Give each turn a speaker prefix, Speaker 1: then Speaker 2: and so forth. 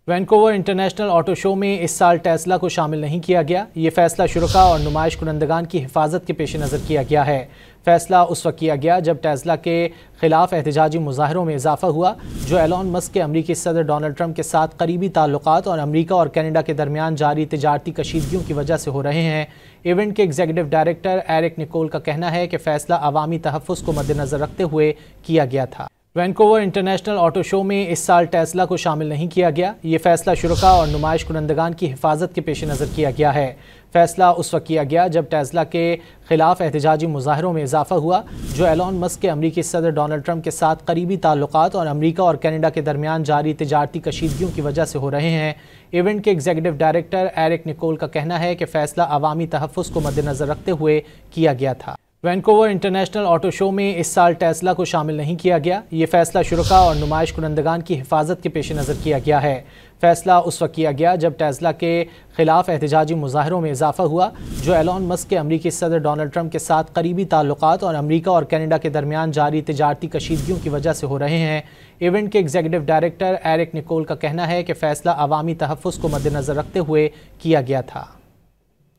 Speaker 1: Vancouver international auto شو میں اس سال Tesla کو شامل نہیں کیا گیا۔ یہ فیصلہ شرکاء اور نمائش کنندگان کی حفاظت کے پیش نظر کیا گیا ہے۔ فیصلہ اس وقت کیا گیا جب ٹیسلا کے خلاف احتجاجی مظاہروں میں اضافہ ہوا جو ایلون مسک کے امریکی صدر ڈونلڈ ٹرمپ کے ساتھ قریبی تعلقات اور امریکہ اور کینیڈا کے درمیان جاری تجارتی کشیدگیوں کی وجہ سے ہو رہے ہیں۔ ایونٹ کے ایگزیکٹو ڈائریکٹر ایرک نکول کا کہنا ہے کہ فیصلہ عوامی تحفظ کو مد نظر رکھتے ہوئے کیا گیا تھا۔ وینکوور انٹرنیشنل آٹو شو میں اس سال ٹیسلا کو شامل نہیں کیا گیا۔ یہ فیصلہ شرکاء اور نمائش کنندگان کی حفاظت کے پیش نظر کیا گیا ہے۔ فیصلہ اس وقت کیا گیا جب ٹیسلا کے خلاف احتجاجی مظاہروں میں اضافہ ہوا جو ایلون مسک کے امریکی صدر ڈونلڈ ٹرمپ کے ساتھ قریبی تعلقات اور امریکہ اور کینیڈا کے درمیان جاری تجارتی کشیدگیوں کی وجہ سے ہو رہے ہیں۔ ایونٹ کے ایگزیکٹو ڈائریکٹر ایرک نکول کا کہنا ہے کہ فیصلہ عوامی تحفظ کو مد نظر رکھتے ہوئے کیا گیا تھا۔ وینکوور انٹرنیشنل آٹو شو میں اس سال ٹیسلا کو شامل نہیں کیا گیا۔ یہ فیصلہ شرکاء اور نمائش کنندگان کی حفاظت کے پیش نظر کیا گیا ہے۔ فیصلہ اس وقت کیا گیا جب ٹیسلا کے خلاف احتجاجی مظاہروں میں اضافہ ہوا جو ایلون مسک کے امریکی صدر ڈونلڈ ٹرمپ کے ساتھ قریبی تعلقات اور امریکہ اور کینیڈا کے درمیان جاری تجارتی کشیدگیوں کی وجہ سے ہو رہے ہیں۔ ایونٹ کے ایگزیکٹو ڈائریکٹر ایرک نکول کا کہنا ہے کہ فیصلہ عوامی تحفظ کو مد نظر رکھتے ہوئے کیا گیا تھا۔